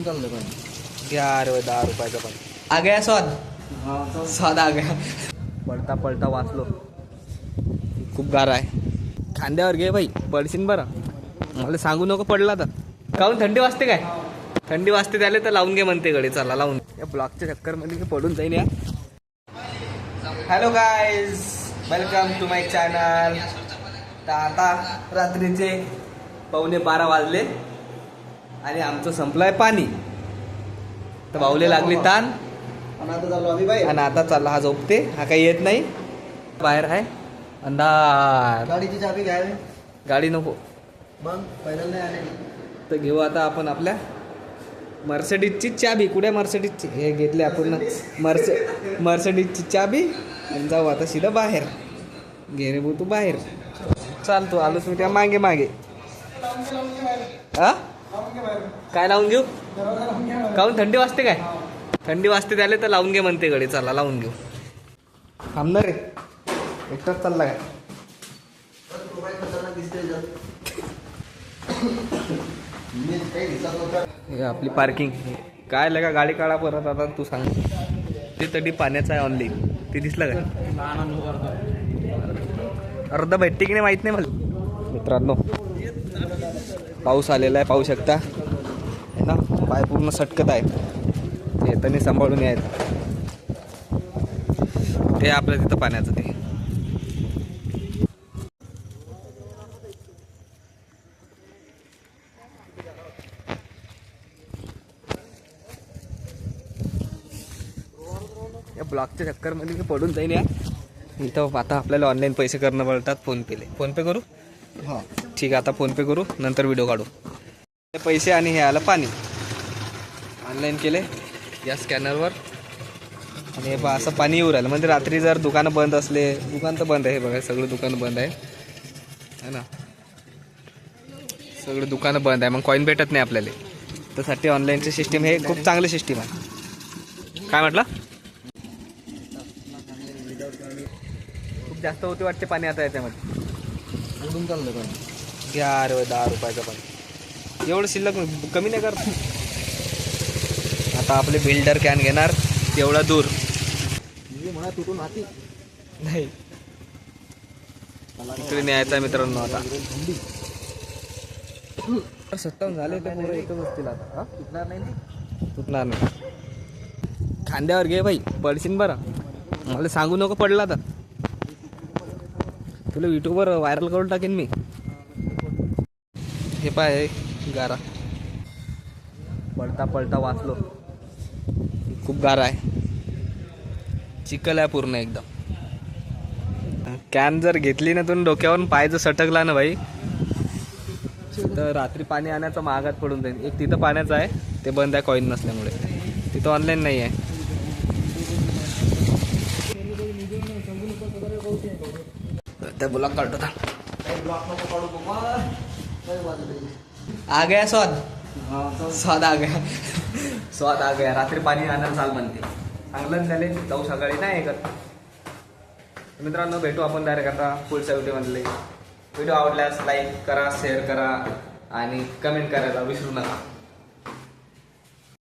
यार 10 रुपयाचा पण आ गया स्वाद. स्वाद आ गया. पळता पळता वाचलो. खूप गार आहे. खांद्यावर घे भाई, पडशीन बरं. मला सांगू नको पडला तर. काहून थंडी वाजते काय? थंडी वाजते त्याला तर लावून घे म्हणते गडे. चला लावून. या ब्लॉकच्या चक्करमध्ये पडून जाईन या. Hello guys, welcome to my channel. तर आता रात्रीचे 11:15 वाजले आणि आमचं संपलंय पाणी. तर भाऊले लागली ताण आणि आता चालला हा झोपते. हा काही येत नाही. बाहेर आहे अंधार. गाडीची चाबी घ्यावी. गाडी नको मग पैदल नाही आले तर घेऊ आता आपण आपल्या मर्सिडीजची चाबी. कुठे मर्सिडीजची? हे घेतले आपण मर्सिडीजची चाबी आणि जाऊ आता सीधा बाहेर. घे रे भाऊ तू बाहेर. चाल तू आलोच मी त्या मागे मागे. हा काय लावून घेऊ? काहून थंडी वाजते काय? थंडी वाजते त्याला तर लावून घे म्हणते गडे. चला लावून घेऊ. थांबणार रे एकटाच चालला काय? हे आपली पार्किंग. काय लगा गाडी काढा परत. आता तू सांग. ते तरी पाण्याचं आहे ऑनली. ते दिसलं काय? अर्धा भेटते की नाही माहित नाही मला. मित्रांनो पाऊस आलेला आहे, पाहू शकता है ना. पाय पूर्ण सटकत आहे. येताना सांभाळून यायचं. ते आपलं तिथं पाण्याचं ते. या ब्लॉकच्या चक्करमध्ये मी पडून जाईन या. इथं आता आपल्याला ऑनलाईन पैसे करणं पडतात. फोनपे करू. हां ठीक आहे, आता फोनपे करू, नंतर व्हिडिओ काढू. पैसे आणि हे आलं पाणी. ऑनलाईन केले या स्कॅनरवर आणि हे बा असं पाणी येऊ राहिलं. म्हणजे रात्री जर दुकानं बंद असले, दुकान तर बंद आहे बघा, सगळं दुकानं बंद आहे ना. सगळं दुकानं बंद आहे. मग कॉईन भेटत नाही आपल्याला. त्यासाठी ऑनलाईनचं सिस्टीम हे खूप चांगलं सिस्टीम आहे. काय म्हटलं? खूप जास्त होते वाटते पाणी आता याच्यामध्ये. उडून चाललं पण. यार 10 रुपयाचा पण एवढं शिल्लक कमी नाही करत. आता आपले बिल्डर कॅन घेणार तेवढा दूर म्हणा तुटून हाती नाही. इकडे न्यायचा मित्रांनो. आता 57 झाले ते पुढे एकच असतील आता. तुटणार नाही. तुटणार नाही. खांद्यावर घे भाई, पडशीन बरं. मला सांगू नको पडला तर. तुला युट्यूबवर व्हायरल करून टाकेन मी. हे पाय गारा. पळता पळता वाचलो. खूप गारा आहे. चिखल आहे पूर्ण एकदम. कॅन जर घेतली ना तुम्ही डोक्यावरून, पाय जर सटकला ना भाई तर रात्री पाणी आणायचं महागात पडून जाईल. एक तिथं पाण्याचं आहे, ते बंद आहे कॉईन नसल्यामुळे. तिथं ऑनलाईन नाही आहे. त्या ब्लॉक काढतो था. आ गया स्वाद. स्वाद आ गया. स्वाद आ गया. रात्री पाणी आणायला चाल म्हणते. चांगलंच झाले. जाऊ सकाळी नाही ऐकत. मित्रांनो भेटू आपण डायरेक्ट आता पुढच्या व्हिडिओमधले. व्हिडिओ आवडल्यास लाईक करा, शेअर करा आणि कमेंट करायला विसरू नका.